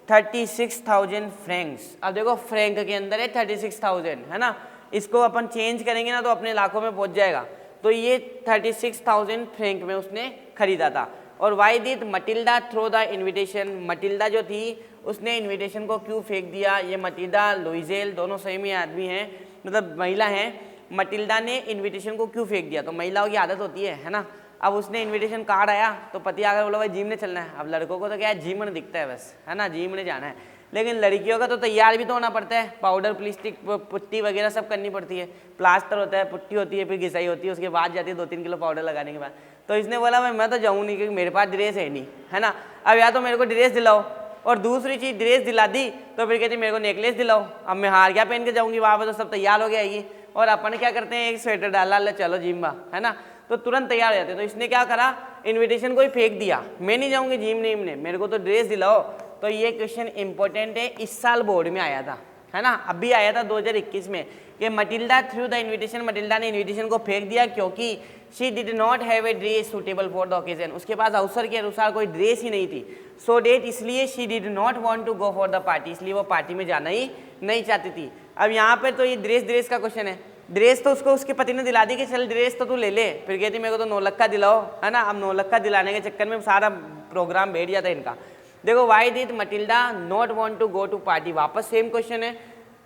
A: 36,000 Franks. अब देखो फ्रैंक के अंदर है 36,000, है ना, इसको अपन चेंज करेंगे ना तो अपने लाखों में पहुंच जाएगा। तो ये 36,000 फ्रैंक में उसने खरीदा था। और why did Matilda throw the invitation, Matilda जो थी उसने इन्विटेशन को क्यों फेंक दिया। ये मटिल्डा लुइजेल दोनों सेम ही आदमी हैं, मतलब महिला हैं। मटिल्डा ने इन्विटेशन को क्यों फेंक दिया, तो महिलाओं की आदत होती है ना। अब उसने इन्विटेशन कार्ड आया तो पति आकर बोला भाई जिम में चलना है। अब लड़कों को तो क्या है, जिम में दिखता है बस, है ना, जिम में जाना है। लेकिन लड़कियों का तो तैयार भी तो होना पड़ता है, पाउडर प्लिस्टिक पुट्टी वगैरह सब करनी पड़ती है, प्लास्टर होता है, पुट्टी होती है, फिर घिसाई होती है, उसके बाद जाती है 2-3 किलो पाउडर लगाने के बाद। तो इसने बोला भाई मैं तो जाऊँ नहीं क्योंकि मेरे पास ड्रेस है नहीं, है ना। अब या तो मेरे को ड्रेस दिलाओ, और दूसरी चीज़ ड्रेस दिला दी तो फिर कहती मेरे को नेकलेस दिलाओ। अब मैं हार क्या पहन के जाऊँगी वहाँ पर, तो सब तैयार हो गया आएगी। और अपन क्या करते हैं, एक स्वेटर डाला, ले चलो जिम में, है ना, तो तुरंत तैयार हो जाते हैं। तो इसने क्या करा, इन्विटेशन को ही फेंक दिया, मैं नहीं जाऊँगी जिम में, मेरे को तो ड्रेस दिलाओ। तो ये क्वेश्चन इंपॉर्टेंट है, इस साल बोर्ड में आया था, है ना, अभी आया था 2021 में, कि Matilda through the invitation, Matilda ने इन्विटेशन को फेंक दिया क्योंकि she did not have a dress suitable for the occasion, उसके पास अवसर के अनुसार कोई ड्रेस ही नहीं थी। सो डेट, इसलिए she did not want to go for the party, इसलिए वो पार्टी में जाना ही नहीं चाहती थी। अब यहाँ पर तो ये ड्रेस का क्वेश्चन है, ड्रेस तो उसको उसके पति ने दिला दी कि चल ड्रेस तो तू ले ले, फिर कहती मेरे को तो 9 लाख का दिलाओ, है ना। अब 9 लाख का दिलाने के चक्कर में सारा प्रोग्राम बैठ जाता है इनका। देखो why did Matilda not want to go to party, वापस सेम क्वेश्चन है,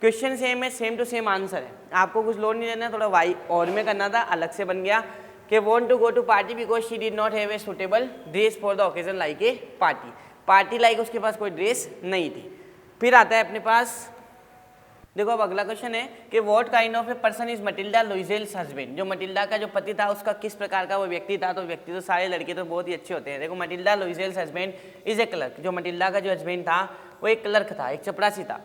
A: क्वेश्चन सेम है, सेम टू सेम आंसर है, आपको कुछ लोड नहीं देना, थोड़ा वाई और में करना था, अलग से बन गया कि want to go to party because she did not have a suitable dress for the occasion like a party like उसके पास कोई ड्रेस नहीं थी। फिर आता है अपने पास, देखो अब अगला क्वेश्चन है कि what kind of a person is Matilda Loisel's husband, जो मटिल्डा का जो पति था उसका किस प्रकार का वो व्यक्ति था। तो व्यक्ति तो सारे लड़के तो बहुत ही अच्छे होते हैं। देखो Matilda Loisel's husband is a clerk, जो मटिल्डा का जो हस्बैंड था वो एक क्लर्क था, एक चपरासी था।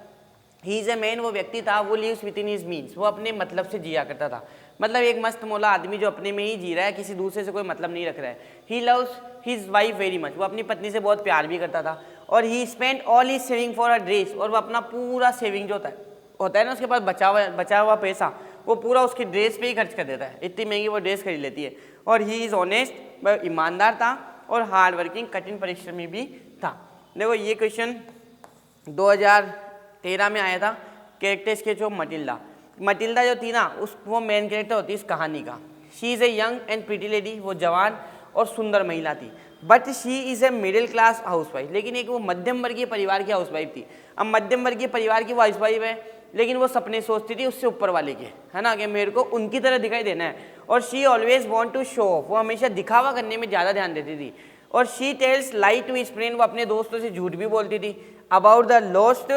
A: ही इज ए मैन, वो व्यक्ति था, वो lives within his means, वो अपने मतलब से जिया करता था, मतलब एक मस्त मौला आदमी जो अपने में ही जी रहा है, किसी दूसरे से कोई मतलब नहीं रख रहा है। He loves his wife very much, वो अपनी पत्नी से बहुत प्यार भी करता था। और he spend all his saving for a dress, और वो अपना पूरा सेविंग जो होता है ना, उसके पास बचा हुआ पैसा वो पूरा उसकी ड्रेस पे ही खर्च कर देता है, इतनी महंगी वो ड्रेस खरीद लेती है। और ही इज़ ऑनेस्ट, वह ईमानदार था और हार्ड वर्किंग, कठिन परिश्रमी भी था। देखो ये क्वेश्चन 2013 में आया था, कैरेक्टर स्केच ऑफ मटिल्डा जो थी ना वो मेन कैरेक्टर होती है इस कहानी का। She is a young and pretty lady, वो जवान और सुंदर महिला थी। But she is a middle class house wife, लेकिन एक वो मध्यम वर्गीय परिवार की हाउस वाइफ थी। अब मध्यम वर्गीय परिवार की वो हाउस वाइफ है, लेकिन वो सपने सोचती थी उससे ऊपर वाले के, है ना, कि मेरे को उनकी तरह दिखाई देना है। और she always want to show off, वो हमेशा दिखावा करने में ज़्यादा ध्यान देती थी। और she tells lie to his friend, वो अपने दोस्तों से झूठ भी बोलती थी। अबाउट द लॉस्ट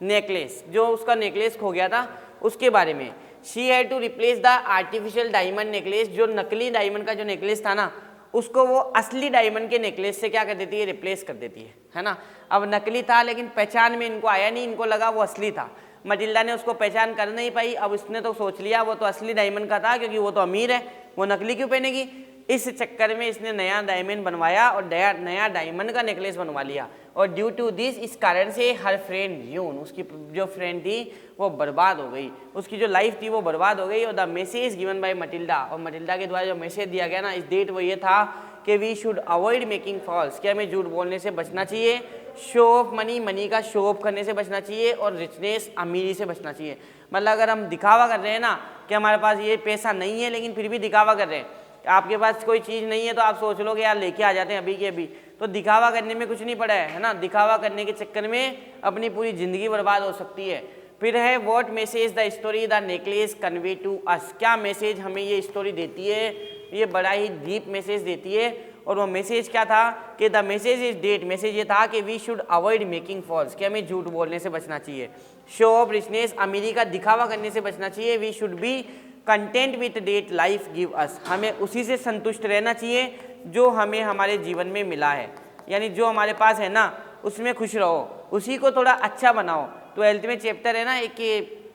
A: नेकलेस, जो उसका नेकलेस खो गया था उसके बारे में। She had to replace the artificial diamond necklace, जो नकली डायमंड का जो नेकलेस था ना उसको वो असली डायमंड के नेकलेस से क्या कर देती है, रिप्लेस कर देती है ना। अब नकली था लेकिन पहचान में इनको आया नहीं, इनको लगा वो असली था। मटिल्डा ने उसको पहचान कर नहीं पाई। अब उसने तो सोच लिया वो तो असली डायमंड का था क्योंकि वो तो अमीर है, वो नकली क्यों पहनेगी। इस चक्कर में इसने नया डायमंड बनवाया और नया डायमंड का नेकलेस बनवा लिया। और ड्यू टू दिस, इस कारण से हर फ्रेंड यून, उसकी जो फ्रेंड थी वो बर्बाद हो गई, उसकी जो लाइफ थी वो बर्बाद हो गई। और the message given by Matilda, और मटिल्डा के द्वारा जो मैसेज दिया गया ना इस डेट वो ये था कि we should avoid making false, कि हमें झूठ बोलने से बचना चाहिए। शो ऑफ मनी, मनी का शो ऑफ करने से बचना चाहिए। और रिचनेस, अमीरी से बचना चाहिए। मतलब अगर हम दिखावा कर रहे हैं ना कि हमारे पास ये पैसा नहीं है लेकिन फिर भी दिखावा कर रहे हैं, आपके पास कोई चीज़ नहीं है तो आप सोच लो कि यार लेके आ जाते हैं अभी के अभी, तो दिखावा करने में कुछ नहीं पड़ा है ना। दिखावा करने के चक्कर में अपनी पूरी ज़िंदगी बर्बाद हो सकती है। फिर है what message the story the necklace convey to us, क्या मैसेज हमें ये स्टोरी देती है, ये बड़ा ही डीप मैसेज देती है। और वो मैसेज क्या था कि the message is that, message ये था कि we should avoid making false, कि हमें झूठ बोलने से बचना चाहिए। शो ऑफ रिचनेस, अमीरी का दिखावा करने से बचना चाहिए। We should be content with that life give us, हमें उसी से संतुष्ट रहना चाहिए जो हमें हमारे जीवन में मिला है, यानी जो हमारे पास है ना उसमें खुश रहो, उसी को थोड़ा अच्छा बनाओ। 12th में चैप्टर है ना एक कि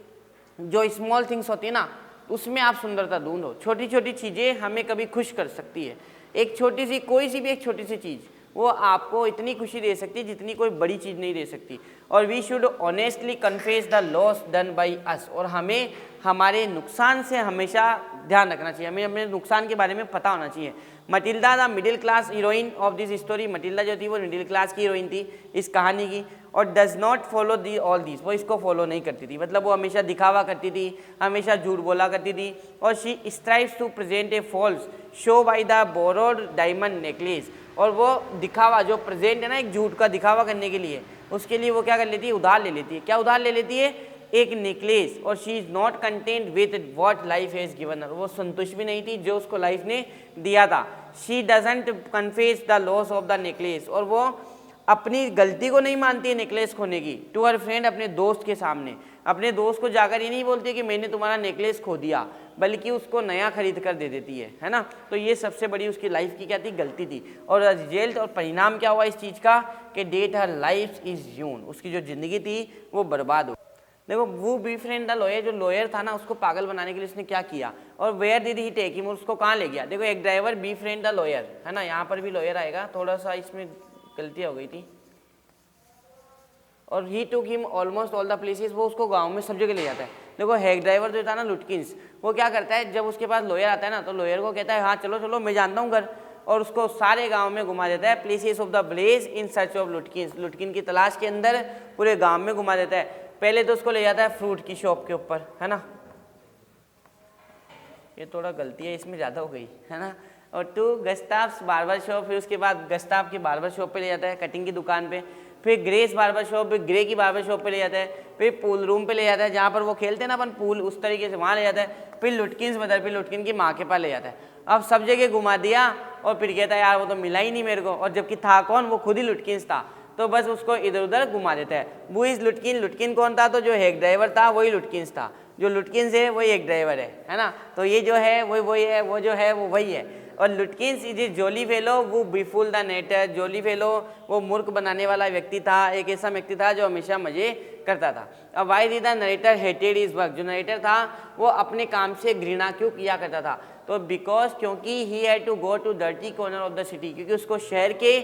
A: जो स्मॉल थिंग्स होती है ना उसमें आप सुंदरता ढूंढो। छोटी छोटी चीज़ें हमें कभी खुश कर सकती है। एक छोटी सी, कोई सी भी एक छोटी सी चीज़ वो आपको इतनी खुशी दे सकती है जितनी कोई बड़ी चीज़ नहीं दे सकती। और we should honestly confess the loss done by us, और हमें हमारे नुकसान से हमेशा ध्यान रखना चाहिए, हमें अपने नुकसान के बारे में पता होना चाहिए। Matilda the middle class heroine of this story, Matilda जो थी वो मिडिल क्लास की हीरोइन थी इस कहानी की। और does not follow the all this, वो इसको फॉलो नहीं करती थी, मतलब वो हमेशा दिखावा करती थी, हमेशा झूठ बोला करती थी। और she strives to present a false show by the borrowed diamond necklace, और वो दिखावा जो प्रेजेंट है ना एक झूठ का दिखावा करने के लिए, उसके लिए वो क्या कर लेती है, उधार ले लेती है। क्या उधार ले लेती है, एक नेकलेस। और she is not content with what life has given her, वो संतुष्ट भी नहीं थी जो उसको लाइफ ने दिया था। She doesn't confess the loss of the necklace, और वो अपनी गलती को नहीं मानती है नेकलेस खोने की। टू हर फ्रेंड, अपने दोस्त के सामने, अपने दोस्त को जाकर ये नहीं बोलती कि मैंने तुम्हारा नेकलेस खो दिया, बल्कि उसको नया खरीद कर दे देती है ना। तो ये सबसे बड़ी उसकी लाइफ की क्या थी, गलती थी। और रिजल्ट और परिणाम क्या हुआ इस चीज़ का कि डेट हर लाइफ इज यून, उसकी जो ज़िंदगी थी वो बर्बाद हो। देखो वो बी फ्रेंड द लॉयर, जो लॉयर था ना उसको पागल बनाने के लिए उसने क्या किया, और where did he take him, उसको कहाँ ले गया। देखो एक driver befriend the lawyer है ना, यहाँ पर भी लॉयर आएगा, थोड़ा सा इसमें गलतियाँ हो गई थी। और he took him almost all the places, वो उसको गांव में सब जगह ले जाता है। देखो हेग ड्राइवर जो था ना लुटकिंस, वो क्या करता है जब उसके पास लॉयर आता है ना तो लॉयर को कहता है हाँ चलो चलो मैं जानता हूँ घर, और उसको सारे गांव में घुमा देता है। Places of the village in search of Lutkins, Lutkin की तलाश के अंदर पूरे गाँव में घुमा देता है। पहले तो उसको ले जाता है फ्रूट की शॉप के ऊपर, है ना, ये थोड़ा गलती है इसमें ज़्यादा हो गई है ना। और टू गस्ताफ्स बार्बर शॉप, फिर उसके बाद गस्ताफ की बार्बर शॉप पे ले जाता है, कटिंग की दुकान पे। फिर ग्रेस बार्बर शॉप पे, ग्रे की बार्बर शॉप पे ले जाता है। फिर पूल रूम पे ले जाता है जहाँ पर वो खेलते हैं ना अपन पूल, उस तरीके से वहाँ ले जाता है। फिर लुटकिन्स मदर, फिर लुटकिन की माँ के पास ले जाता है। अब सब जगह घुमा दिया और फिर कहता है यार वो तो मिला ही नहीं मेरे को, और जबकि था कौन, वो खुद ही लुटकिन्स था, तो बस उसको इधर उधर घुमा देता है। वो इस लुटकिन, लुटकिन कौन था, तो जो हेग ड्राइवर था वही लुटकिन्स था, जो लुटकिन्स है वही एक ड्राइवर है ना। तो ये जो है वही है, वो जो है वो वही है। और Lutkins is a jolly fellow वो बिफुल द नेटर, जोली फेलो वो मूर्ख बनाने वाला व्यक्ति था, एक ऐसा व्यक्ति था जो हमेशा मजे करता था। अब why did the narrator hated his work, जो नरेटर था वो अपने काम से घृणा क्यों किया करता था, तो बिकॉज क्योंकि he had to go to dirty corner of the city, क्योंकि उसको शहर के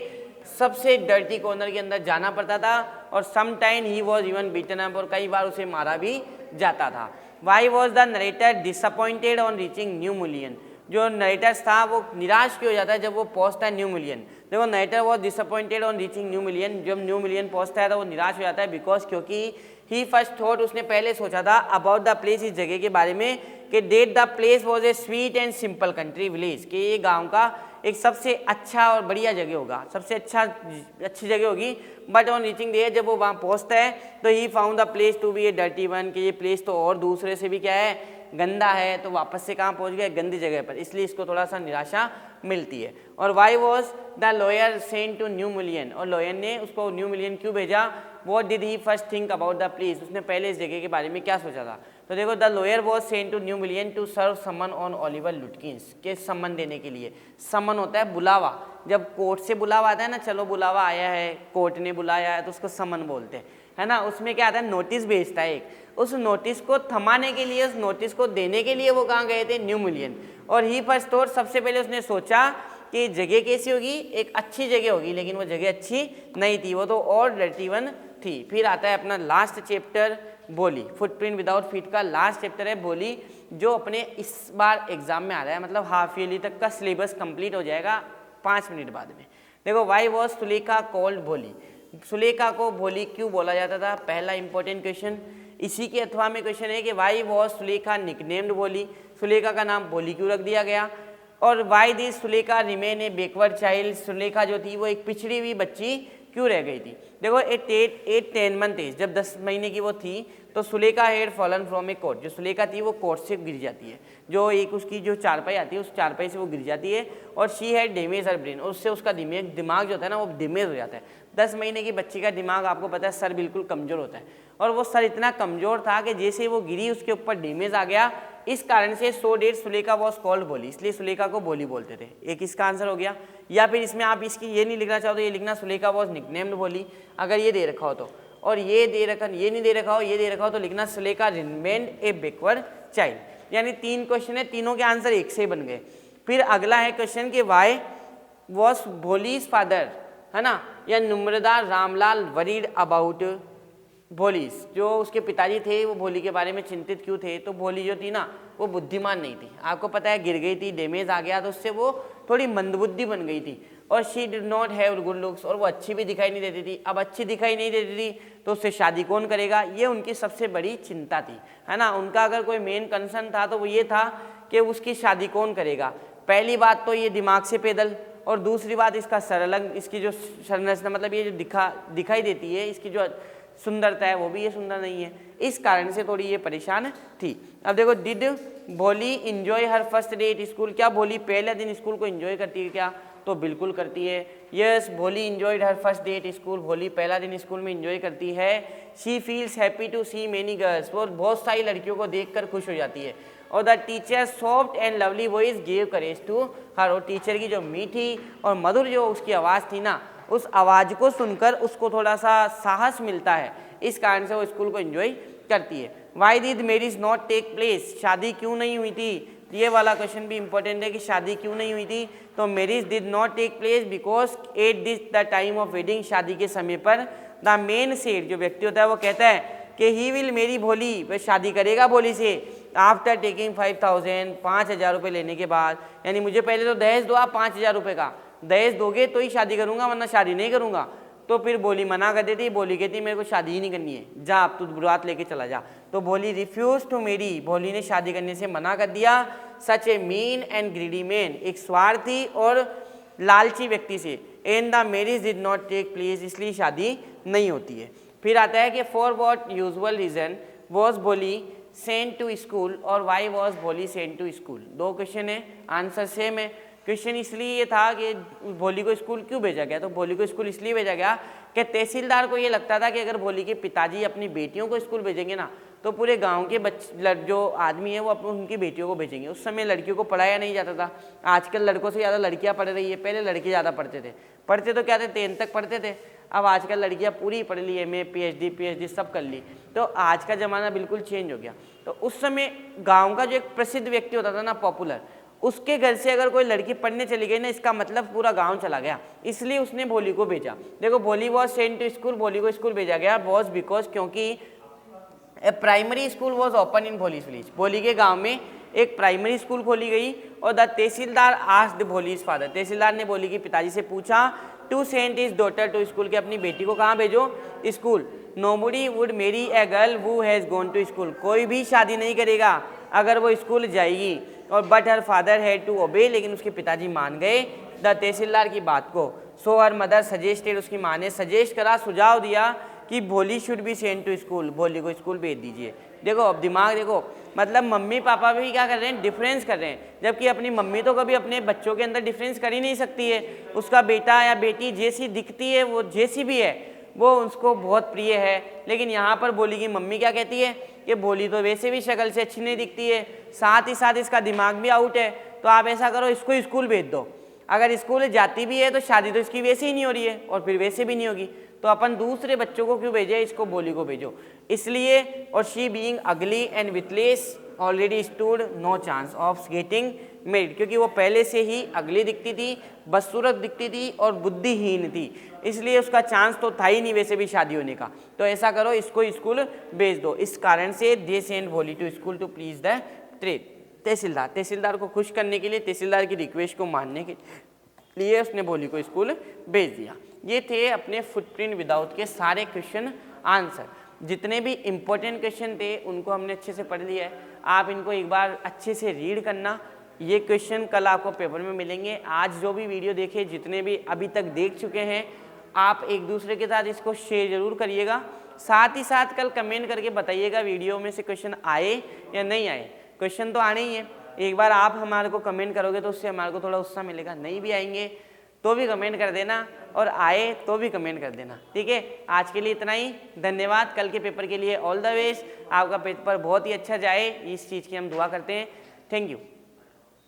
A: सबसे डर्टी कॉर्नर के अंदर जाना पड़ता था। और some time he was even beaten up, और कई बार उसे मारा भी जाता था। Why was the narrator disappointed on reaching New Mullion, जो नरेटर्स था वो निराश क्यों हो जाता है जब वो पहुंचता है न्यू मिलियन। देखो narrator was disappointed on reaching New million, जब न्यू मिलियन पहुंचता है तो वो निराश हो जाता है, बिकॉज क्योंकि ही फर्स्ट थॉट, उसने पहले सोचा था अबाउट द प्लेस, इस जगह के बारे में, कि that the place was a sweet and simple country village, कि ये गाँव का एक सबसे अच्छा और बढ़िया जगह होगा, सबसे अच्छी जगह होगी। बट ऑन रीचिंग देयर, जब वो वहाँ पहुँचता है तो he found the place to be a dirty one, कि ये प्लेस तो और दूसरे से भी क्या है, गंदा है, तो वापस से कहाँ पहुँच गए, गंदी जगह पर, इसलिए इसको थोड़ा सा निराशा मिलती है। और why was the lawyer sent to New Mullion, और लॉयर ने उसको न्यू मिलियन क्यों भेजा, what did he first think about the place, उसने पहले इस जगह के बारे में क्या सोचा था। तो देखो, the lawyer was sent to New Mullion to serve summon on Oliver Lutkins, के समन देने के लिए। समन होता है बुलावा, जब कोर्ट से बुलावा आता है ना, चलो बुलावा आया है, कोर्ट ने बुलाया है, तो उसको समन बोलते हैं, है ना। उसमें क्या आता है, नोटिस भेजता है एक, उस नोटिस को थमाने के लिए, उस नोटिस को देने के लिए वो कहाँ गए थे, न्यू मिलियन। और ही फर्स्ट थॉट, सबसे पहले उसने सोचा कि जगह कैसी होगी, एक अच्छी जगह होगी, लेकिन वो जगह अच्छी नहीं थी, वो तो और डर्टी वन थी। फिर आता है अपना लास्ट चैप्टर बोली, फुटप्रिंट विदाउट फीट का लास्ट चैप्टर है बोली, जो अपने इस बार एग्जाम में आ रहा है, मतलब हाफ ईयरली तक का सिलेबस कंप्लीट हो जाएगा 5 मिनट बाद में। देखो, वाई वॉज सुलेखा कॉल्ड भोली, सुलेखा को भोली क्यों बोला जाता था, पहला इंपॉर्टेंट क्वेश्चन। इसी के अथवा में क्वेश्चन है कि वाई वॉज सुलेखा निकनेम्ड भोली, सुलेखा का नाम भोली क्यों रख दिया गया। और why did Sulekha remain a backward child, Sulekha जो थी वो एक पिछड़ी हुई बच्ची क्यों रह गई थी। देखो, एट 10 मंथ एज, जब 10 महीने की वो थी, तो Sulekha had fallen from a cot, जो सुलेखा थी वो कोट से गिर जाती है, जो एक उसकी जो चारपाई आती है उस चारपाई से वो गिर जाती है, और she had damage her brain, और उससे उसका दिमाग जो होता है ना वो डैमेज हो जाता है। 10 महीने की बच्ची का दिमाग, आपको पता है, सर बिल्कुल कमज़ोर होता है, और वो सर इतना कमज़ोर था कि जैसे वो गिरी उसके ऊपर डैमेज आ गया, इस कारण से सो डेट सुलेखा वॉज कॉल्ड बोली, इसलिए सुलेखा को बोली बोलते थे। एक इसका आंसर हो गया। या फिर इसमें आप इसकी ये नहीं लिखना चाहो तो ये लिखना सुलेखा वॉज निकनेम्ड बोली, अगर ये दे रखा हो तो, और ये दे रखा, ये नहीं दे रखा हो, ये दे रखा हो तो लिखना सुलेखा रिमेन्ड ए बैकवर्ड चाइल्ड। यानी 3 क्वेश्चन है, तीनों के आंसर एक से ही बन गए। फिर अगला है क्वेश्चन कि वाई वॉज भोलीज फादर, है ना, या नुम्रदा रामलाल वरीड अबाउट भोलीज, जो उसके पिताजी थे वो भोली के बारे में चिंतित क्यों थे। तो भोली जो थी ना वो बुद्धिमान नहीं थी, आपको पता है, गिर गई थी, डैमेज आ गया, तो उससे वो थोड़ी मंदबुद्धि बन गई थी। और she did not have good looks, और वो अच्छी भी दिखाई नहीं देती थी। अब अच्छी दिखाई नहीं देती थी तो उससे शादी कौन करेगा, ये उनकी सबसे बड़ी चिंता थी, है ना। उनका अगर कोई मेन कंसर्न था तो वो ये था कि उसकी शादी कौन करेगा। पहली बात तो ये दिमाग से पैदल, और दूसरी बात इसका सरलंग, इसकी जो संरचना, मतलब ये जो दिखाई देती है, इसकी जो सुंदरता है वो भी ये सुंदर नहीं है, इस कारण से थोड़ी ये परेशान थी। अब देखो, डिड भोली enjoy her first day at school, क्या भोली पहले दिन स्कूल को इंजॉय करती है क्या, तो बिल्कुल करती है। Yes, Bholi enjoyed her first day at school, Bholi पहला दिन स्कूल में इंजॉय करती है। She feels happy to see many girls, वो बहुत सारी लड़कियों को देखकर खुश हो जाती है। और the teacher soft and lovely voice give courage to her, और टीचर की जो मीठी और मधुर जो उसकी आवाज़ थी ना, उस आवाज़ को सुनकर उसको थोड़ा सा साहस मिलता है, इस कारण से वो स्कूल को एंजॉय करती है। Why did marriage not take place, शादी क्यों नहीं हुई थी, ये वाला क्वेश्चन भी इंपॉर्टेंट है कि शादी क्यों नहीं हुई थी। तो marriage did not take place because at this the time of wedding, शादी के समय पर द मेन सेड, जो व्यक्ति होता है वो कहता है कि ही विल मेरी भोली, वह शादी करेगा भोली से, आफ्टर टेकिंग 5000, 5000 रुपये लेने के बाद। यानी मुझे पहले तो दहेज दो आप 5000 रुपये का, दहेज दोगे तो ही शादी करूंगा, वरना शादी नहीं करूंगा। तो फिर भोली मना कर देती, भोली कहती मेरे को शादी ही नहीं करनी है, जा आप तू बुरात लेके चला जा। तो भोली रिफ्यूज टू मैरी, भोली ने शादी करने से मना कर दिया। Such a mean and greedy man, एक स्वार्थी और लालची व्यक्ति से। And the marriage did not take place, इसलिए शादी नहीं होती है। फिर आता है कि for what usual reason was Bholi sent to school, और why was Bholi sent to school. 2 question है, आंसर सेम है। क्वेश्चन इसलिए ये था कि भोली को स्कूल क्यों भेजा गया, तो भोली को स्कूल इसलिए भेजा गया कि तहसीलदार को ये लगता था कि अगर भोली के पिताजी अपनी बेटियों को स्कूल भेजेंगे ना, तो पूरे गांव के जो आदमी है वो उनकी बेटियों को भेजेंगे। उस समय लड़कियों को पढ़ाया नहीं जाता था, आजकल लड़कों से ज़्यादा लड़कियां पढ़ रही है, पहले लड़के ज़्यादा पढ़ते थे। पढ़ते तो क्या थे, 10 तक पढ़ते थे, अब आजकल लड़कियां पूरी पढ़ ली, MA PhD सब कर ली। तो आज का ज़माना बिल्कुल चेंज हो गया। तो उस समय गाँव का जो एक प्रसिद्ध व्यक्ति होता था ना, पॉपुलर, उसके घर से अगर कोई लड़की पढ़ने चली गई ना, इसका मतलब पूरा गांव चला गया, इसलिए उसने भोली को भेजा। देखो, भोली was sent to school, Bholi को स्कूल भेजा गया वॉज बिकॉज, क्योंकि a primary school was open in Bholi's village, Bholi के गांव में एक प्राइमरी स्कूल खोली गई। और the tehsildar asked Bholi's father, tehsildar ने भोली के पिताजी से पूछा to send his daughter to school, के अपनी बेटी को कहाँ भेजो, school. Nobody would marry a girl who has gone to school, कोई भी शादी नहीं करेगा अगर वो स्कूल जाएगी। और but her father had to obey, लेकिन उसके पिताजी मान गए द तहसीलदार की बात को। सो हर मदर सजेस्टेड, उसकी माँ ने सजेस्ट करा, सुझाव दिया कि Bholi should be sent to school, Bholi को स्कूल भेज दीजिए। देखो अब दिमाग देखो, मतलब मम्मी पापा भी क्या कर रहे हैं, डिफरेंस कर रहे हैं, जबकि अपनी मम्मी तो कभी अपने बच्चों के अंदर डिफरेंस कर ही नहीं सकती है। उसका बेटा या बेटी जैसी दिखती है, वो जैसी भी है, वो उसको बहुत प्रिय है। लेकिन यहाँ पर भोली की मम्मी क्या कहती है कि भोली तो वैसे भी शक्ल से अच्छी नहीं दिखती है, साथ ही साथ इसका दिमाग भी आउट है, तो आप ऐसा करो इसको स्कूल भेज दो। अगर स्कूल जाती भी है तो शादी तो इसकी वैसे ही नहीं हो रही है और फिर वैसे भी नहीं होगी, तो अपन दूसरे बच्चों को क्यों भेजे, इसको भोली को भेजो। इसलिए, और she being ugly and witless already stood no chance of getting married, क्योंकि वो पहले से ही अगली दिखती थी, बदसूरत दिखती थी और बुद्धिहीन थी, इसलिए उसका चांस तो था ही नहीं वैसे भी शादी होने का। तो ऐसा करो इसको स्कूल भेज दो। इस कारण से they sent Bholi to school to please the trade. Tehsildar को खुश करने के लिए, तहसीलदार की रिक्वेस्ट को मानने के लिए उसने भोली को स्कूल भेज दिया। ये थे अपने फुटप्रिंट विदाउट के सारे क्वेश्चन आंसर। जितने भी इम्पोर्टेंट क्वेश्चन थे उनको हमने अच्छे से पढ़ लिया है। आप इनको एक बार अच्छे से रीड करना। ये क्वेश्चन कल आपको पेपर में मिलेंगे। आज जो भी वीडियो देखे, जितने भी अभी तक देख चुके हैं, आप एक दूसरे के साथ इसको शेयर जरूर करिएगा। साथ ही साथ कल कमेंट करके बताइएगा वीडियो में से क्वेश्चन आए या नहीं आए। क्वेश्चन तो आने ही है, एक बार आप हमारे को कमेंट करोगे तो उससे हमारे को थोड़ा उत्साह मिलेगा। नहीं भी आएंगे तो भी कमेंट कर देना, और आए तो भी कमेंट कर देना, ठीक है। आज के लिए इतना ही, धन्यवाद। कल के पेपर के लिए ऑल द बेस्ट। आपका पेपर बहुत ही अच्छा जाए, इस चीज़ की हम दुआ करते हैं। Thank you.